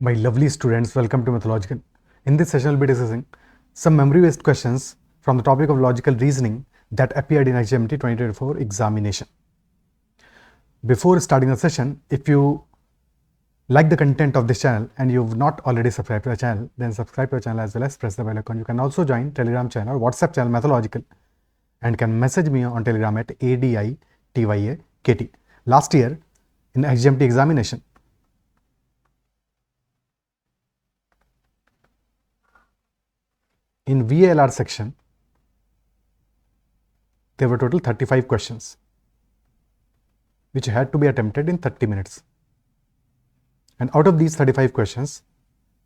My lovely students, welcome to Mythological. In this session, we'll be discussing some memory-based questions from the topic of logical reasoning that appeared in IGMT 2024 examination. Before starting the session, if you like the content of this channel and you've not already subscribed to the channel, then subscribe to the channel as well as press the bell icon. You can also join Telegram channel or WhatsApp channel Mythological and can message me on Telegram at ADITYAKT. Last year in IGMT examination, in VLR section, there were total 35 questions which had to be attempted in 30 minutes. And out of these 35 questions,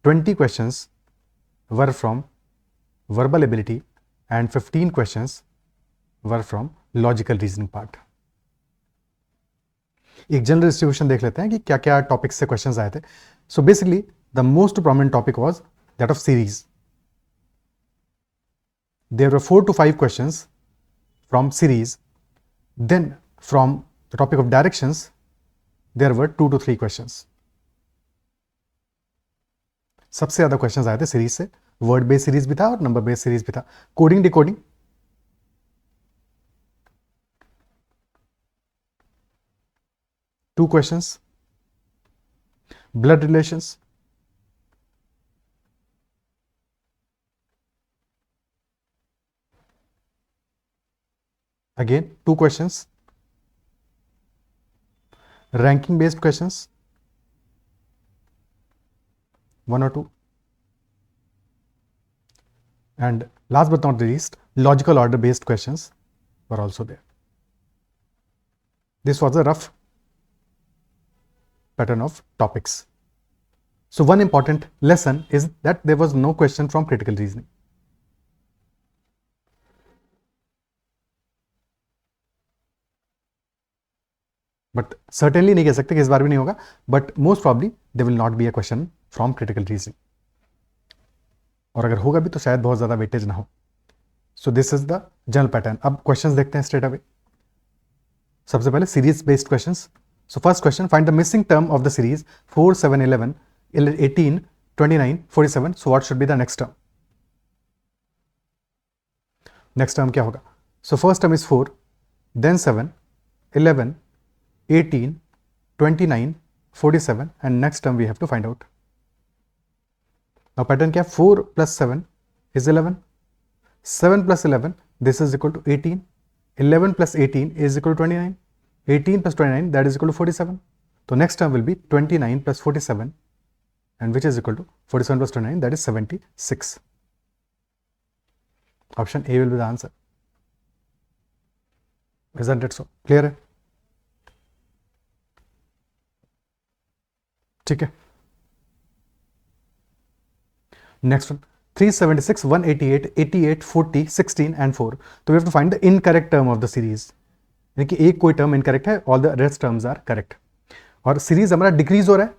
20 questions were from verbal ability and 15 questions were from logical reasoning part. एक general distribution देख लेते हैं कि क्या क्या topics से questions आए थे. So basically the most prominent topic was that of series. There were 4 to 5 questions from series. Then from the topic of directions, there were 2 to 3 questions. सबसे ज़्यादा क्वेश्चंस आए थे सीरीज से. वर्ड बेस्ड सीरीज भी था और number based series भी था. Coding decoding, two questions. Blood relations, again 2 questions. Ranking based questions, 1 or 2. And last but not the least, logical order based questions were also there. This was a rough pattern of topics. So one important lesson is that there was no question from critical reasoning. But certainly नहीं कह सकते कि इस बार भी नहीं होगा, but most probably they will not be a question from critical reasoning. और अगर होगा भी तो शायद बहुत ज़्यादा वेटेज ना हो. So this is the general pattern. अब क्वेश्चंस देखते हैं स्ट्रेट अवे. सबसे पहले series based questions. So first question, find the missing term of the series 4, 7, 11, 18, 29, 47. So what should be the next term? Next term क्या होगा? So first term is 4, then 7, 11, 18, 29, 47 and next term we have to find out. Now pattern क्या है? 4 plus 7 is 11, 7 plus 11 this is equal to 18, 11 plus 18 is equal to 29, 18 plus 29 that is equal to 47. So next term will be 29 plus 47 and which is equal to 47 plus 29, that is 76. Option A will be the answer. Isn't it so? Clear है? ठीक है. Next one, 376, 188, 88, 40, 16 and 4. तो we have to find the incorrect term of the series. यानी कि एक कोई term incorrect है, all the rest terms are correct. और सीरीज हमारा डिक्रीज हो रहा है,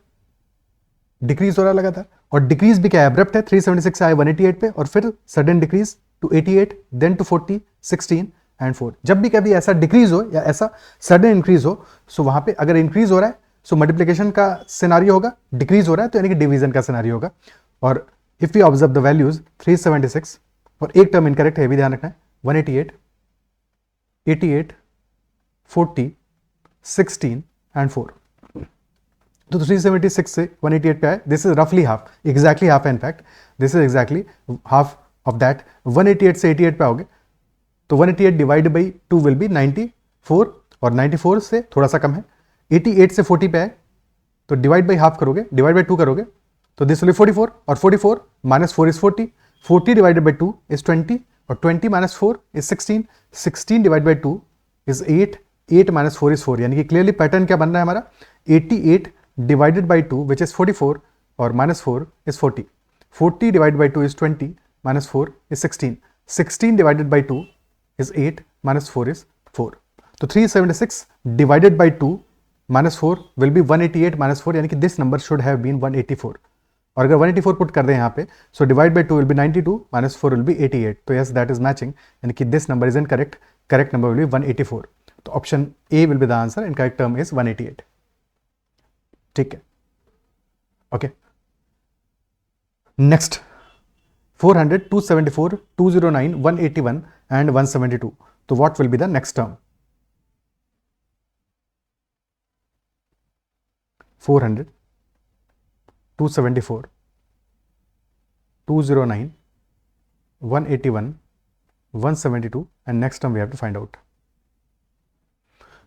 डिक्रीज हो रहा है लगातार. और डिक्रीज भी क्या है? एब्रप्ट है. 376 से आए 188 पे और फिर sudden decrease to 88, then to 40, 16 and 4. जब भी कभी ऐसा डिक्रीज हो या ऐसा सडन इंक्रीज हो, सो वहां पे अगर इंक्रीज हो रहा है सो मल्टीप्लिकेशन का सिनारियो होगा, डिक्रीज हो रहा है तो यानी कि डिवीजन का सिनारियो होगा. और if we observe the values 376 और एक टर्म इनकरेक्ट है, भी ध्यान रखना है, 188, 88, 40, 16 एंड 4. तो 376 से 188 पे आए. दिस इज रफली हाफ, एग्जैक्टली हाफ है. In fact this is exactly half of that. 188 से 88 पे आओगे तो 188 डिवाइड बाई 2 विल बी 94 और 94 से थोड़ा सा कम है. 88 से 40 पे आए तो डिवाइड बाई हाफ करोगे, डिवाइड बाई 2 करोगे तो दिस विल बी 44 और 44 minus 4 is 40, 40 divided by 2 is 20 और 20 minus 4 is 16, 16 divide by 2 is 8, 8 minus 4 is 4. यानी कि क्लियरली पैटर्न क्या बन रहा है हमारा? 88 डिवाइडेड बाई 2 विच इज 44 और minus 4 is 40, 40 divide by 2 is 20 minus 4 is 16, 16 divided by 2 is 8 minus 4 is 4. तो 376 divided by 2 minus 4 will be 188 minus 4, यानी कि this number should have been 184. और अगर 184 पुट कर दें यहाँ पे, so divide by 2 will be 92 minus 4 will be 88. तो यस, दैट इज मैचिंग, यानी कि this number is incorrect. Correct number will be 184. तो option A will be the answer and correct term is 188. ठीक है, ओके. Next 400, 274, 209, 181 and 172. तो what will be the next term? 400, 274, 209, 181, 172 and next term we have to find out.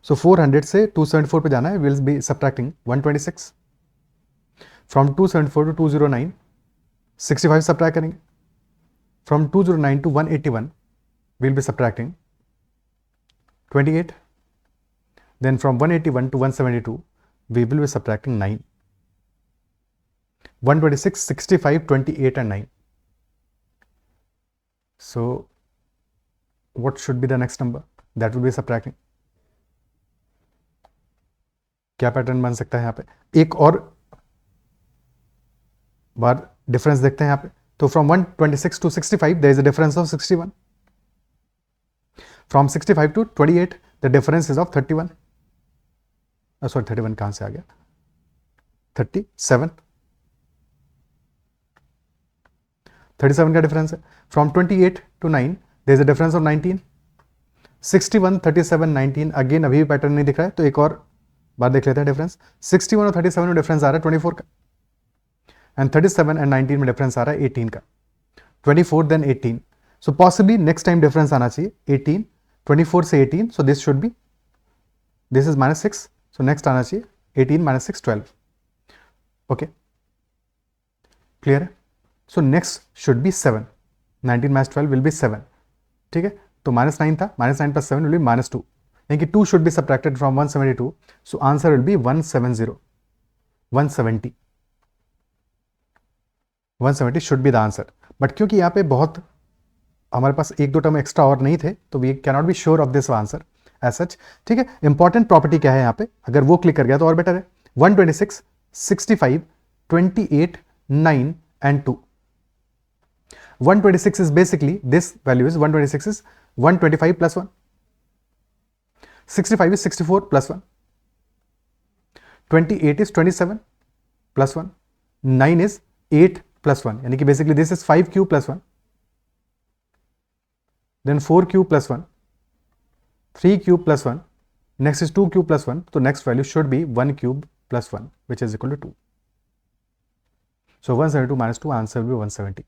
So 400 से 274 पे जाना है, we'll be subtracting 126. From 274 to 209, 65 subtract करेंगे. From 209 to 181, we'll be subtracting 28. Then from 181 to 172, we will be subtracting 9. 126, 65, 28 and 9. So what should be the next number that will be subtracting? क्या pattern बन सकता है यहाँ पे? एक और बार difference देखते हैं यहाँ पे. तो from 126 to 65 there is a difference of 61. From 65 to 28 the difference is of 31. Sorry 31 कहाँ से आ गया? 37. 37 का डिफरेंस है. From 28 to 9 there is a difference of 19. 61, 37, 19 again अभी भी पैटर्न नहीं दिख रहा है, तो एक और बार देख लेते हैं डिफरेंस. 61 और 37 में डिफरेंस आ रहा है 24 का, एंड 37 एंड 19 में डिफरेंस आ रहा है 18 का. 24 देन 18. सो पॉसिबली नेक्स्ट टाइम डिफरेंस आना चाहिए 18, 24 से 18. So this should be, this is -6. So next आना चाहिए 18 - 6 12. ओके क्लियर है. So next should be 7. 19 - 12 will be 7. ठीक है, तो -9 था, -9 + 7 विल बी -2. यानी कि 2 should be subtracted from 172. So answer will be 170. 170 should be the answer. But क्योंकि यहाँ पे बहुत हमारे पास एक दो टर्म एक्स्ट्रा और नहीं थे, तो we can not be sure of this answer as such. ठीक है, इंपॉर्टेंट प्रॉपर्टी क्या है यहाँ पे, अगर वो क्लिक कर गया तो और बेटर है. 126, 65, 28, 9 and 2. 126 is basically, this value is 126 is 125 plus 1. 65 is 64 plus 1. 28 is 27 plus 1. 9 is 8 plus 1. यानी कि basically this is 5 cube plus 1. Then 4 cube plus 1. 3 cube plus 1. Next is 2 cube plus 1. So next value should be 1 cube plus 1, which is equal to 2. So 172 minus 2, answer will be 170.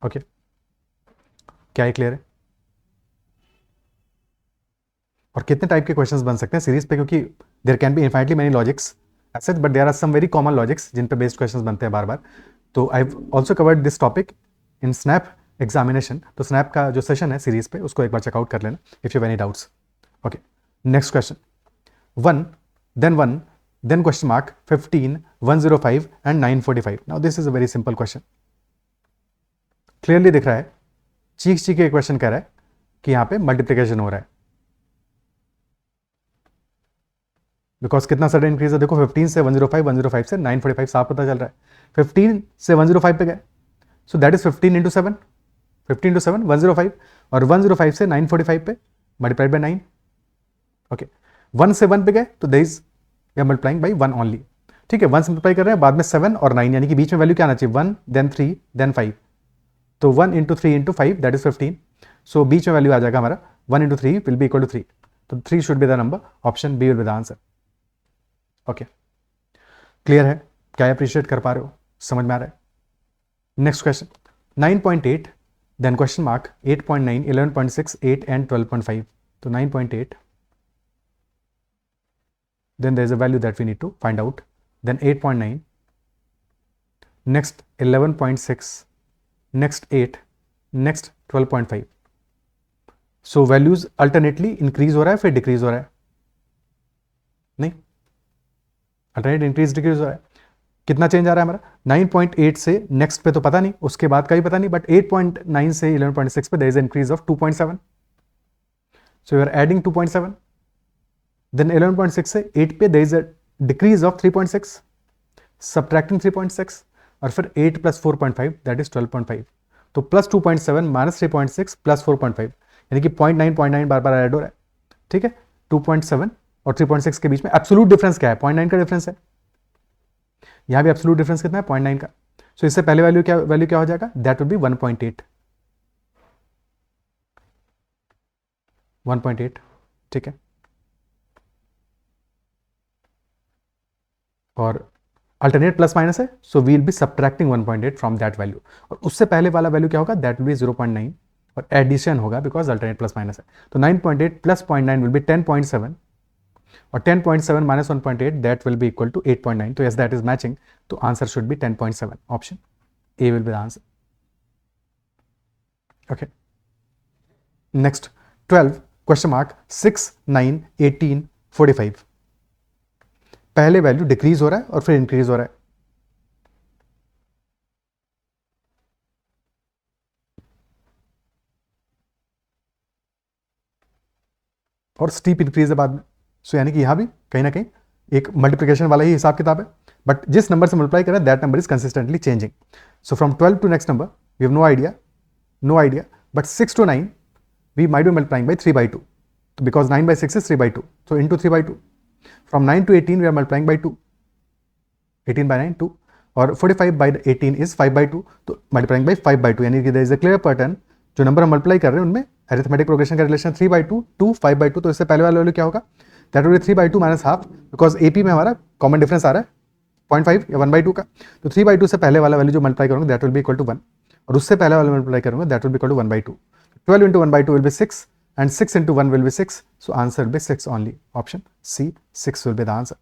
Okay. क्या ये clear है? और कितने type के questions बन सकते हैं series पे, क्योंकि there can be infinitely many logics as such, but there are some very common logics जिन पे बेस्ड क्वेश्चंस बनते हैं बार बार. तो I have also covered this topic in SNAP examination. तो स्नैप का जो सेशन है सीरीज पे, उसको एक बार चेकआउट कर लेना if you have any doubts. Okay, next question. 1 then question mark 15, 105 and 945. Now this is a very simple question. Clearly दिख रहा है, चीख चीख के क्वेश्चन कह रहा है कि यहां पे मल्टीप्लिकेशन हो रहा है. बिकॉज कितना सडन इंक्रीज है देखो, 15 से 105, 105 से 945 साफ पता चल रहा है. 15 से 105 पे गए, so that is 15 into 7, 15 into 7 105, और 105 से 945 पे मल्टीप्लाइड बाई 9. ओके, 1 से 1 पे गए तो there is we are multiplying by 1 only. ठीक है, 1 सिंप्लीफाई कर रहे हैं, बाद में 7 और 9, यानी कि बीच में वैल्यू क्या आना चाहिए 1 देन 3 देन 5. तो 1 into 3 into 5 that is 15. So बीच में वैल्यू आ जाएगा हमारा 1 into 3 will be equal to 3. तो 3 should be the number, option B will be the answer. Okay, clear है? क्या अप्रिशिएट कर पा रहे हो, समझ में आ रहा है? Next question 9.8 then question mark 8.9, 11.6, 8 and 12.5. तो 9.8, then there is a value that we need to find out, then 8.9, next 11.6, next 8, next 12.5. so values alternately increase हो रहा है फिर decrease हो रहा है, नहीं अल्टरनेट इंक्रीज डिक्रीज हो रहा है. कितना चेंज आ रहा है हमारा 9.8 से नेक्स्ट पे तो पता नहीं, उसके बाद का भी पता नहीं, बट 8.9 से 11.6 पे there is increase of 2.7. So you are adding 2.7. Then 11.6 से 8 पे there is a decrease of 3.6, subtracting 3.6, और फिर 8 + 4.5 दैट इज 12.5. तो प्लस 2.7 माइनस 3.6 प्लस 4.5, यानी कि 0.9 बार बार ऐड हो रहा है. ठीक है, 2.7 और 3.6 के बीच में एब्सोल्यूट डिफरेंस क्या है, 0.9 का डिफरेंस है. यहाँ भी एब्सोल्यूट डिफरेंस कितना है 0.9 का। सो इससे पहले वैल्यू क्या हो जाएगा, दैट विल बी 1.8, 1.8, ठीक है। और अल्टरनेट प्लस माइनस है, so we will be subtracting 1.8 from that value, और उससे पहले वाला वैल्यू क्या होगा, दैट विल बी 0.9, और एडिशन होगा बिकॉज अल्टरनेट प्लस माइनस है। तो 9.8 प्लस 0.9 विल बी 10.7, और 10.7 minus 1.8 that will be equal to 8.9। तो यस, दैट इज मैचिंग, तो answer should be 10.7, option A will be the answer. Okay, next 12 question mark 6, 9, 18, 45। पहले value decrease हो रहा है और फिर इंक्रीज हो रहा है, और स्टीप इंक्रीज है बाद में। सो यानी कि यहां भी कहीं ना कहीं एक मल्टीप्लिकेशन वाला ही हिसाब किताब है, बट जिस नंबर से मल्टीप्लाई कर रहा है that number is consistently changing. So from 12 to next number we have no idea, but 6 to 9 we might be multiplying by 3/2, so because 9/6 is 3/2, so into 3/2. From 9 to 18 we are multiplying by 2, 18 by 9 2, और 45 by 18 is 5/2, तो multiplying by 5/2, यानी कि there is a clear pattern, जो number हम multiply कर रहे हैं उनमें अरिथमेटिक प्रोग्रेशन का रिलेशन 3/2 टू 5/2। तो इससे पहले वाला वैल्यू क्या होगा, that will B 3/2 minus half, because AP में हमारा कॉमन डिफरेंस आ रहा है 0.5 या 1/2 का। तो 3/2 से पहले वाला वैल्यू जो मल्टीप्लाई करूंगा that will be equal to 1, और उससे पहले वाला मल्टीप्लाई करूंगा that will be equal to 1/2। 12 into 1/2 will be 6, and 6 into 1 will be 6, so answer will be 6 only, option C, 6 will be the answer.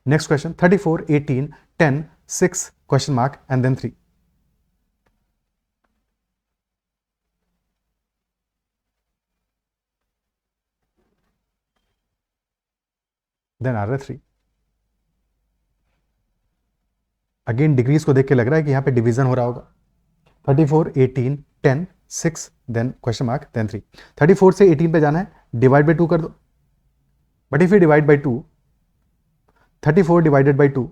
Next question, 34, 18, 10, 6, question mark, and then 3. Then R3. Again degrees को देख के लग रहा है कि यहाँ पे division हो रहा होगा। 34, 18, 10, 6, देन क्वेश्चन मार्क, देन 3। 34 से 18 पे जाना है, डिवाइड बाई 2 कर दो, but if you divide by 2, 34 divided by 2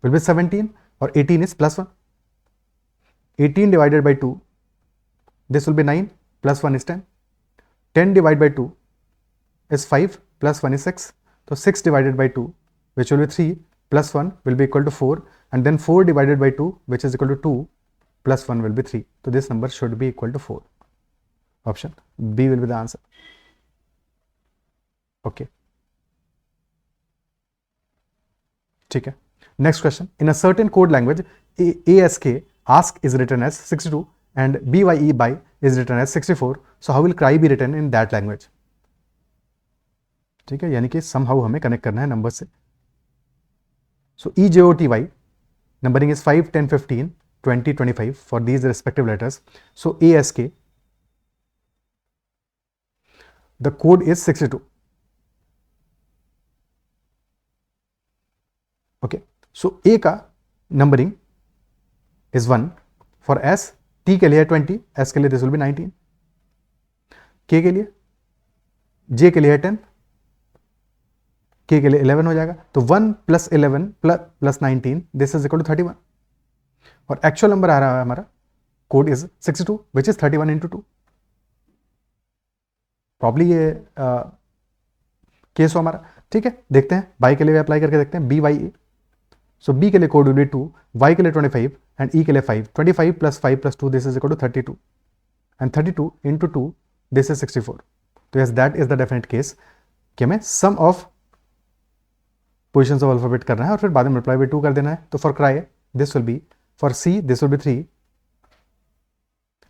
will B 17, और 18 is +1। 18 divided by 2, this will be 9, +1 is 10। 10 divide by 2 is 5, +1 is 6, तो 6 divided by 2 which will be 3 plus 1 will be equal to 4, and then 4 divided by 2 which is equal to 2 plus 1 will be 3, so this number should be equal to 4, option B will be the answer. Okay, ठीक है। Next question, in a certain code language ASK ask is written as 62 and BYE buy is written as 64, so how will cry be written in that language? ठीक है, यानी कि somehow हमें connect करना है number से। सो EJOTY numbering is 5, 10, 15, 20, 25 for these respective letters. So ASK, the code is 62. Okay, so A का numbering is 1 for S, T के लिए 20, S के लिए this will be 19, K के लिए, J के लिए 10, K के लिए 11 हो जाएगा, तो 1 + 11 + 19 दिस इज इक्वल टू 31, और एक्चुअल नंबर आ रहा है हमारा code is 62 which is 31 into 2। Probably ये केस हो हमारा, ठीक है। देखते हैं बाई के लिए अप्लाई करके देखते हैं, BYE। सो B के लिए कोड विल बी 2, Y के लिए 25 एंड E के लिए 5। 25 + 5 + 2 this is equal to 32, and 32 into 2 this is 64। तो yes, that is the definite case कि हमें sum of positions of alphabet करना है और फिर बाद में मल्टीप्लाई बाई 2 कर देना है। तो for cry this will be, for C this will be 3,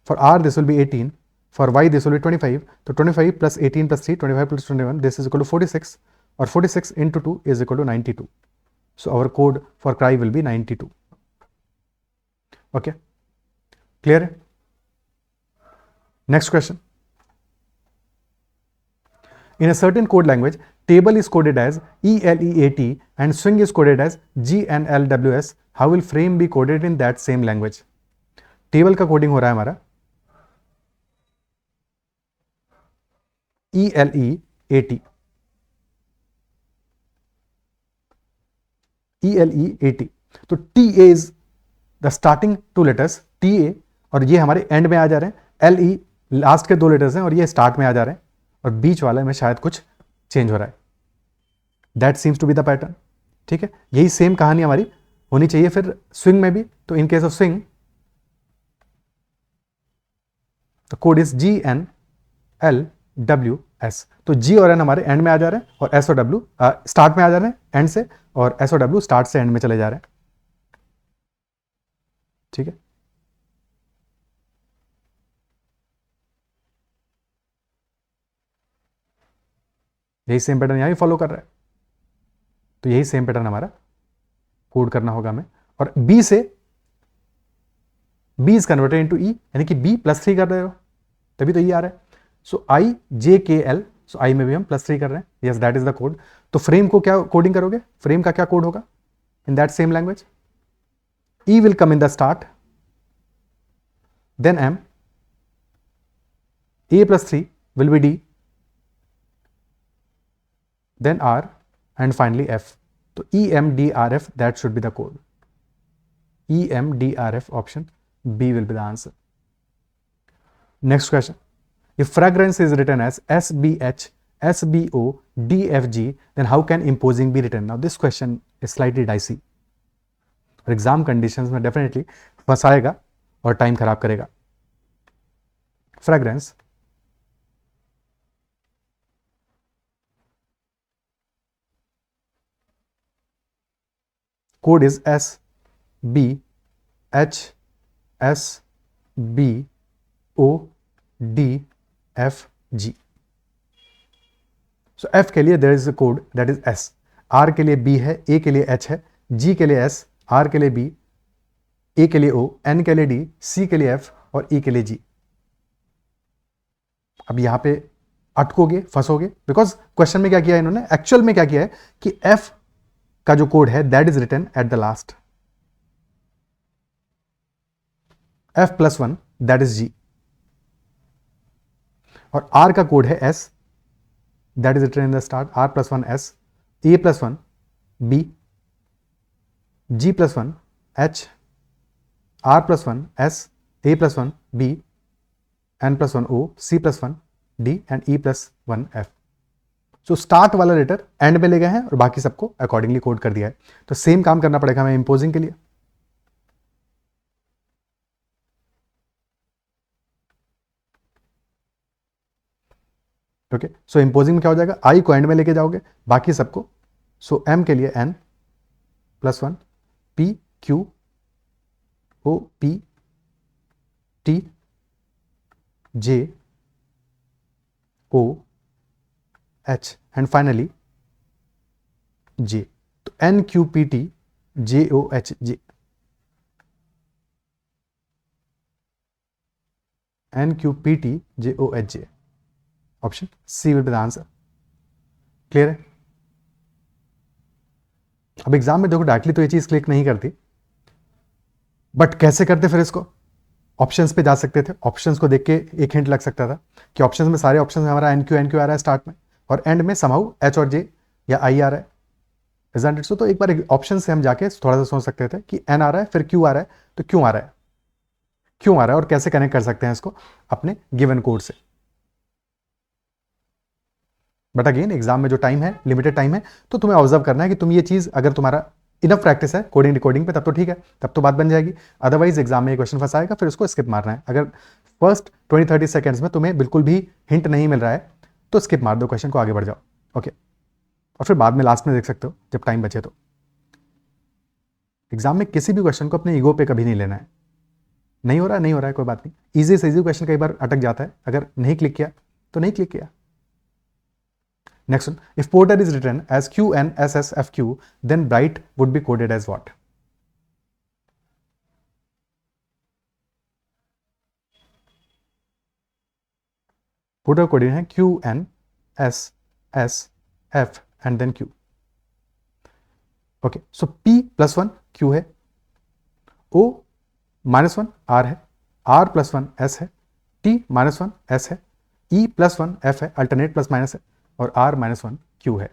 for R this will be 18, for Y this will be 25, तो 25 + 18 + 3, 25 + 21 दिस इज इक्वल टू 46, और 46 into 2 is equal to 92। So our code for cry will be 92। Okay, clear है। Next question, in a certain code language table is coded as ELEAT and swing is coded as GNLWS, how will frame be coded in that same language? Table का coding हो रहा है हमारा ELEAT, ELEAT, तो TA is the starting 2 letters TA, और ये हमारे and में आ जा रहे हैं, LE लास्ट के 2 लेटर्स हैं और ये स्टार्ट में आ जा रहे हैं, और बीच वाले में शायद कुछ चेंज हो रहा है। That seems to be the pattern. ठीक है, यही सेम कहानी हमारी होनी चाहिए फिर स्विंग में भी। तो in case of swing the code is GNLWS। तो G और N हमारे एंड में आ जा रहे हैं और S और W स्टार्ट में आ जा रहे हैं एंड से, और S और W स्टार्ट से एंड में चले जा रहे हैं। ठीक है, यही सेम पैटर्न यहां भी फॉलो कर रहा है। तो यही सेम पैटर्न हमारा कोड करना होगा हमें। और B से B is converted into E, यानी कि B +3 कर रहे हो, तभी तो E आ रहा है। सो IJKL, सो I में भी हम +3 कर रहे हैं। Yes, that is the code. तो फ्रेम को क्या कोडिंग करोगे, फ्रेम का क्या कोड होगा in that same language? E will come in the start, then M, A +3 will be D, then R, and finally F. So EMDRF, that should be the code. EMDRF, option B will be the answer. Next question. If fragrance is written as SBH, SBO, DFG, then how can imposing be written? Now this question is slightly dicey और exam conditions में definitely फंसाएगा और time खराब करेगा। Fragrance code is SBHSBODFG। So F के लिए there is a code that is S, R के लिए B है, A के लिए H है, G के लिए S, R के लिए B, A के लिए O, N के लिए D, C के लिए F और E के लिए G। अब यहां पे अटकोगे, फंसोगे, बिकॉज क्वेश्चन में क्या किया है इन्होंने, एक्चुअल में क्या किया है कि F का जो कोड है that is written at the last, F+1 that is G, और R का कोड है S that is written in the start, R+1 S, A+1 B, G+1 H, R+1 S, A+1 B, N+1 O, C+1 D and E+1 F। So start वाला letter and में ले गए हैं और बाकी सबको अकॉर्डिंगली कोड कर दिया है। तो सेम काम करना पड़ेगा हमें इंपोजिंग के लिए। ओके, सो इंपोजिंग में क्या हो जाएगा, आई को एंड में लेके जाओगे, बाकी सबको। सो M के लिए N+1 P Q O P T J O H and finally J। तो NQPT JOHJ, NQPT JOHJ, option C will be the answer. Clear है? अब एग्जाम में देखो डायरेक्टली तो ये चीज क्लिक नहीं करती, बट कैसे करते फिर इसको? ऑप्शंस पे जा सकते थे, ऑप्शंस को देख के एक हिंट लग सकता था कि ऑप्शंस में सारे ऑप्शंस में हमारा NQ आ रहा है स्टार्ट में, और एंड में समहाउ H और J या I आ रहा है, इजंट इट सो? तो एक बार ऑप्शन से हम जाके थोड़ा सा सोच सकते थे कि N आ रहा है फिर Q आ रहा है, तो क्यों आ रहा है, क्यों आ रहा है और कैसे कनेक्ट कर सकते हैं इसको अपने गिवन कोड से। बट अगेन एग्जाम में जो टाइम है लिमिटेड टाइम है, तो तुम्हें ऑब्जर्व करना है कि तुम ये चीज, अगर तुम्हारा इनफ प्रैक्टिस है कोडिंग डिकोडिंग पे, तब तो ठीक है, तब तो बात बन जाएगी। अदरवाइज एग्जाम में ये क्वेश्चन फंसाएगा, फिर उसको स्किप मारना है। अगर फर्स्ट 20-30 सेकेंड्स में तुम्हें बिल्कुल भी हिंट नहीं मिल रहा है तो स्किप मार दो क्वेश्चन को, आगे बढ़ जाओ। ओके, और फिर बाद में लास्ट में देख सकते हो जब टाइम बचे तो। एग्जाम में किसी भी क्वेश्चन को अपने ईगो पे कभी नहीं लेना है। नहीं हो रहा है, नहीं हो रहा है, कोई बात नहीं। ईजी से ईजी क्वेश्चन कई बार अटक जाता है, अगर नहीं क्लिक किया तो नहीं क्लिक किया। Next one, if Porter is written as QNSSFQ, then Bright would be coded as what? Porter coded है QNSSF and then Q. Okay, so P+1 Q है, O-1 R है, R+1 S है, T-1 S है, E+1 F है, alternate plus minus है, और R-1 Q है।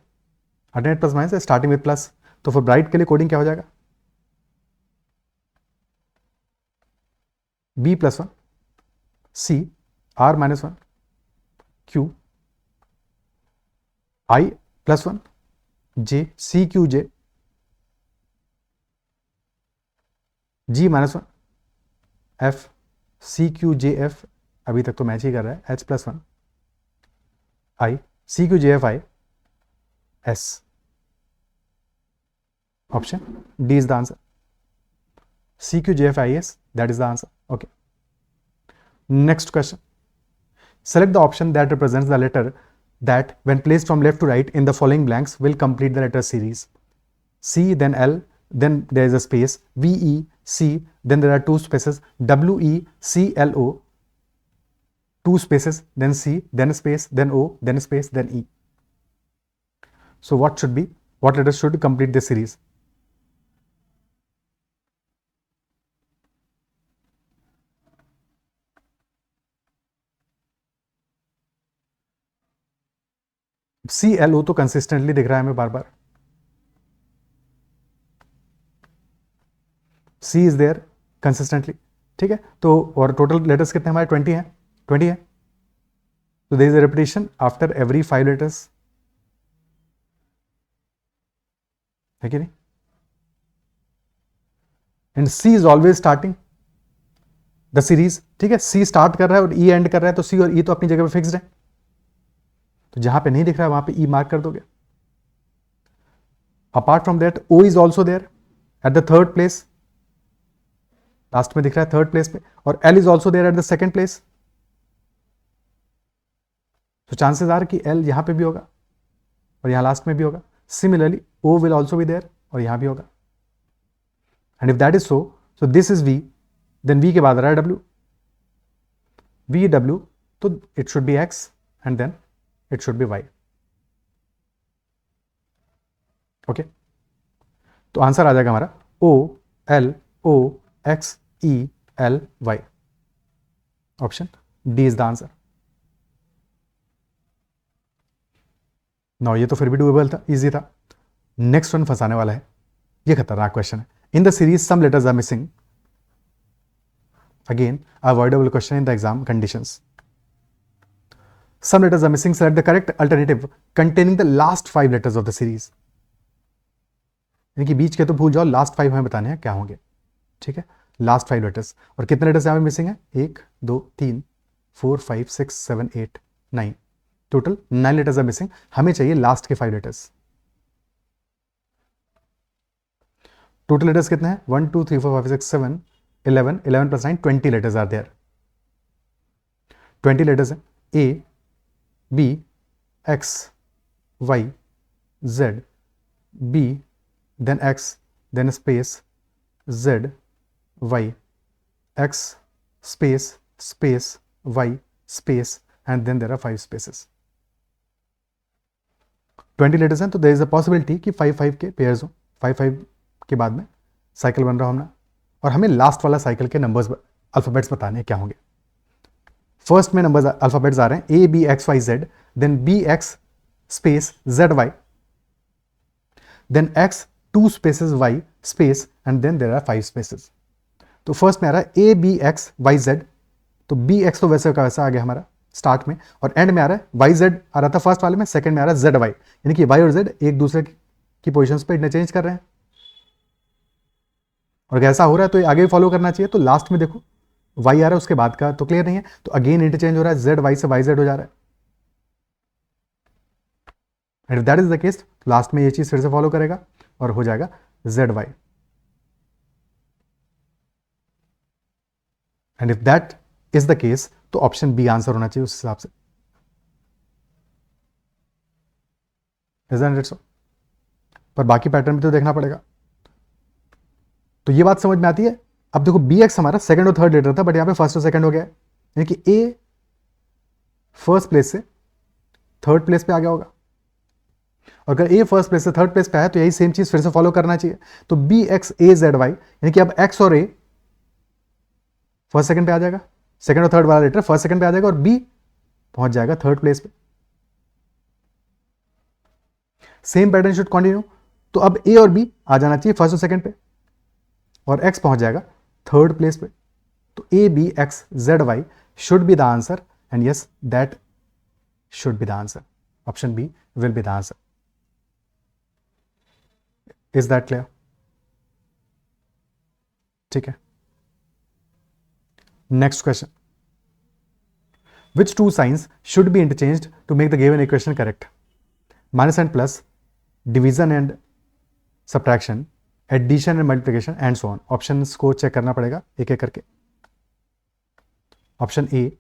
Alternate plus minus है, स्टार्टिंग विद प्लस, तो फिर ब्राइट के लिए कोडिंग क्या हो जाएगा? B+1 C, R-1 Q, I+1 J, CQJ, G -1 F C Q J F अभी तक तो मैच ही कर रहा है, H+1 I C Q J F I S. Option D is the answer. C Q J F I S, that is the answer. Okay. Next question. Select the option that represents the letter that, when placed from left to right in the following blanks, will complete the letter series. C, then L, then there is a space, V E C, then there are two spaces, W E C L O, two spaces, then C, then a space, then O, then a space, then E. So what letters should complete this series? C L O तो consistently दिख रहा है हमें बार बार. C is there consistently. ठीक है, तो और टोटल लेटर्स कितने हमारे 20 हैं, 20 है. तो there is a repetition after every 5 letters, है कि नहीं? And C is always starting the series. ठीक है, C स्टार्ट कर रहा है और E एंड कर रहा है, तो C और E तो अपनी जगह पे फिक्स्ड है. तो जहां पे नहीं दिख रहा है वहां पे E मार्क कर दोगे. Apart from that O is also there at the third place, last में दिख रहा है थर्ड प्लेस पे, और L is also there at the second place. तो चांसेस आर कि L यहां पे भी होगा और यहां लास्ट में भी होगा. Similarly O will also be there और यहां भी होगा. And if that is so this is V, then V के बाद आ रहा है W. V W, तो it should be X and then it should be Y. Okay, तो आंसर आ जाएगा हमारा O L O X E L Y. Option D is the answer. No, ये तो फिर भी डूएबल था, इजी था. नेक्स्ट वन फंसाने वाला है, ये खतरनाक क्वेश्चन है. In the series some letters are missing. Again avoidable question in the exam conditions. Some letters are missing. Select the correct alternative containing the last 5 letters of the series. यानी कि बीच के तो भूल जाओ, लास्ट 5 हमें बताने हैं क्या होंगे. ठीक है, लास्ट 5 लेटर्स. और कितने लेटर्स यहाँ पे मिसिंग है? 1 2 3 4 5 6 7 8 9. Total 9 letters are missing. हमें चाहिए लास्ट के 5 लेटर्स. टोटल लेटर्स कितने हैं? 1 2 3 4 5 6 7 11 11 plus 9 20 letters are there. 20 letters हैं. A B X Y Z B, then X, then space Z Y, X space space Y space, and then there are 5 spaces. 20 letters हैं, तो there is a possibility कि 5 के pairs हो. 5 के बाद में cycle बन रहा होना, और हमें लास्ट वाला साइकिल के नंबर्स अल्फाबेट्स बताने क्या होंगे. फर्स्ट में नंबर्स अल्फाबेट्स आ रहे हैं A B X Y Z, then B X space Z Y, then X 2 spaces Y space, and then there are 5 spaces. तो फर्स्ट में आ रहा है A B X Y Z, तो B X तो वैसे का वैसा आ गया हमारा स्टार्ट में, और एंड में आ रहा है Y Z आ रहा था फर्स्ट वाले में, सेकंड में आ रहा है Z Y, यानी कि Y और Z एक दूसरे की पोजीशंस पे इंटरचेंज कर रहे हैं. और ऐसा हो रहा है तो ये आगे भी फॉलो करना चाहिए. तो लास्ट में देखो Y आ रहा है, उसके बाद का तो क्लियर नहीं है, तो अगेन इंटरचेंज हो रहा है, Z Y से Y Z हो जा रहा है. And if that is the case, last में ये चीज फिर से फॉलो करेगा और हो जाएगा Z Y. And if that is the case, तो ऑप्शन बी आंसर होना चाहिए उस हिसाब से. सो पर बाकी पैटर्न भी तो देखना पड़ेगा. तो ये बात समझ में आती है. अब देखो बी एक्स हमारा सेकंड और थर्ड लेटर था, बट यहां पे फर्स्ट और सेकंड हो गया है, यानी कि ए फर्स्ट प्लेस से थर्ड प्लेस पे आ गया होगा. और अगर ए फर्स्ट प्लेस से थर्ड प्लेस पे आया तो यही सेम चीज फिर से फॉलो करना चाहिए. तो बी एक्स ए जेड वाई, यानी कि अब एक्स और ए फर्स्ट सेकंड पे आ जाएगा, सेकंड और थर्ड वाला लेटर फर्स्ट सेकंड पे आ जाएगा, और बी पहुंच जाएगा थर्ड प्लेस पे. Same pattern should continue. तो अब ए और बी आ जाना चाहिए फर्स्ट और सेकंड पे, और एक्स पहुंच जाएगा थर्ड प्लेस पे. तो A B X Z Y should be the answer, and yes that should be the answer. Option B will be the answer. Is that clear? ठीक है, next question, which two signs should be interchanged to make the given equation correct? Minus and plus, division and subtraction, addition and multiplication and so on. Options को check करना पड़ेगा एक एक करके. Option A,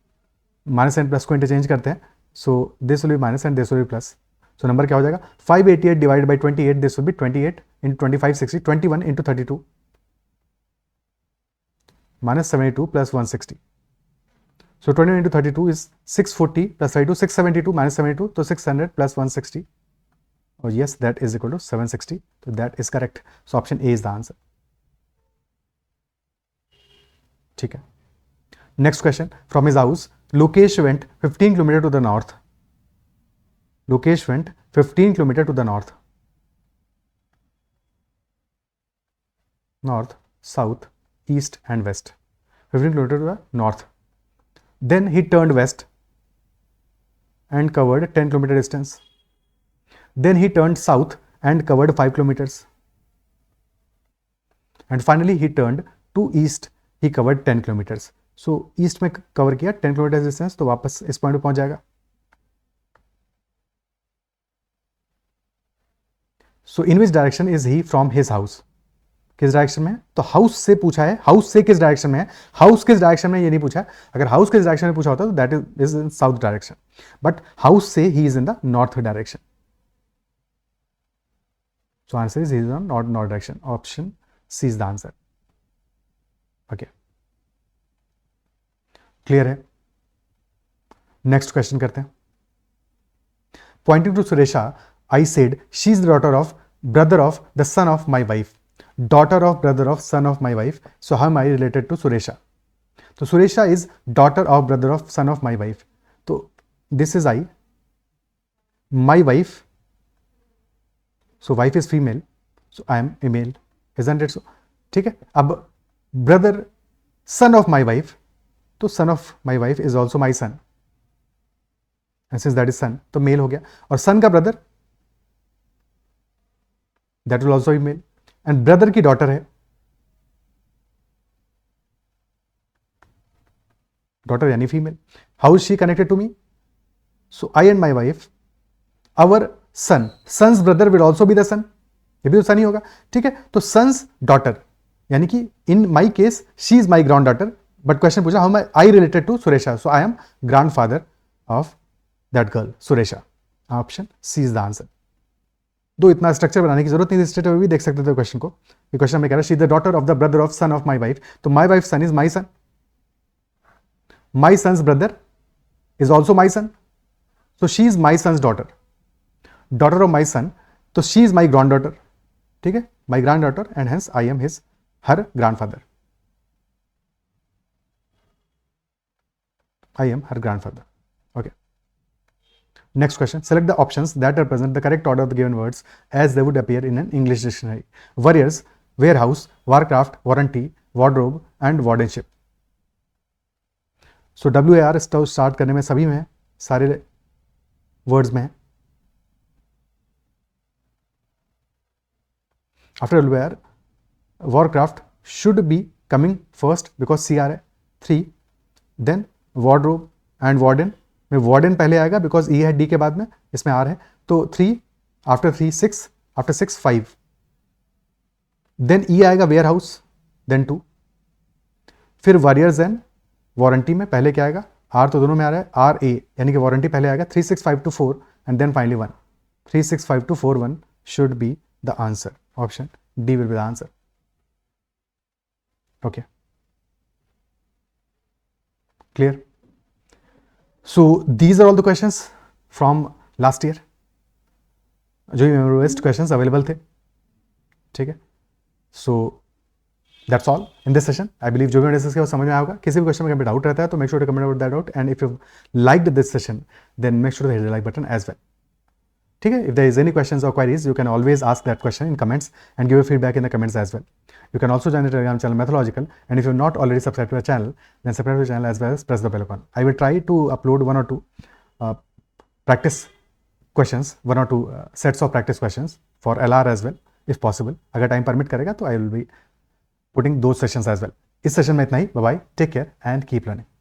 minus and plus को interchange करते हैं, so this will be minus and this will be plus. So number क्या हो जाएगा? 588 divided by 28, this will be 28 into 25 60, 21 into 32 minus 72 plus 160. So 21 into 32 is 640 plus 32, 672 minus 72, so 600 plus 160. Oh yes, that is equal to 760. So that is correct. So option A is the answer. ठीक है. Next question. From his house, Lokesh went 15 km to the north. Lokesh went 15 km to the north. North, south, east and west. 15 km to the north. Then he turned west and covered 10 km distance. Then he turned south and covered 5 kilometers. And finally he turned to east. He covered 10 kilometers. So east में cover किया 10 kilometers distance, तो वापस इस point पे पहुंच जाएगा. So in which direction is he from his house? किस direction में है? तो हाउस से पूछा है, हाउस से किस डायरेक्शन में है, हाउस किस डायरेक्शन में ये नहीं पूछा है. अगर हाउस किस डायरेक्शन में पूछा होता तो that is in south direction, but house से ही is in the north direction. So answer is in north direction. Option C is the answer. Okay, clear है. नेक्स्ट क्वेश्चन करते हैं. Pointing to Suresha, I said she is the daughter of brother of the son of my wife. Daughter of brother of son of my wife. So how am I related to Suresha? So Suresha is daughter of brother of son of my wife. So this is I. My wife. So wife is female. So I am a male. Isn't it so? ठीक है. अब brother son of my wife. तो son of my wife is also my son. And since that is son, तो male हो गया. और son का brother, that will also be male. And brother की डॉटर है, डॉटर यानी female. How is she connected to me? So I and my wife, our son, son's brother will also be the son, ये भी तो सन ही होगा. ठीक है, तो सन्स डॉटर, यानी कि in my case she is my granddaughter, but question पूछा how I related to Suresha, so I am grandfather of that girl Suresha. Option C is the answer. दो इतना स्ट्रक्चर बनाने की जरूरत नहीं थी, स्ट्रेट अवे भी देख सकते थे क्वेश्चन को. ये क्वेश्चन में कह रहा है she is the daughter of the brother of son of my wife, तो my wife son is my son, my son's brother is also my son, so she is my son's daughter, daughter of my son, तो she is my granddaughter. ठीक है, my granddaughter and hence I am his her grandfather. I am her grandfather. Okay, next question, select the options that represent the correct order of the given words as they would appear in an English dictionary. Warriors, warehouse, warcraft, warranty, wardrobe and wardenship. So WAR start करने में सभी में है, सारे words में है. After WAR, warcraft should be coming first because CR है 3. Then wardrobe and warden में वार्डन पहले आएगा बिकॉज ई है डी के बाद में, इसमें आर है, तो 3, आफ्टर 3 6, आफ्टर 6 5. देन ई आएगा वेयर हाउस, देन 2. फिर वॉरियर्स एंड वारंटी में पहले क्या आएगा, आर तो दोनों में आ रहा है, आर ए, यानी कि वारंटी पहले आएगा. 3 6 5 2 4 and then finally 1. 3 6 5 2 4 1 should be the answer. Option D will be the answer. Okay, clear. So these are all the questions from last year, जो मेमोराइज्ड क्वेश्चंस अवेलेबल थे. ठीक है, so that's all in this session. I believe जो भी discuss किया वो समझ में आएगा. किसी भी क्वेश्चन में कभी डाउट रहता है तो make sure to comment about that out, and if you liked this session then make sure to hit the like button as well. ठीक है, if there is any questions और queries you can always ask that question in comments and give feedback in the comments as well. You can also join the Telegram channel Mathological, and if you're not already subscribed to the channel, then subscribe to the channel as well as press the bell icon. I will try to upload 1 or 2 practice questions, 1 or 2 sets of practice questions for LR as well, if possible. अगर time permit करेगा तो I will be putting those sessions as well. इस session में इतना ही. Bye bye, take care and keep learning.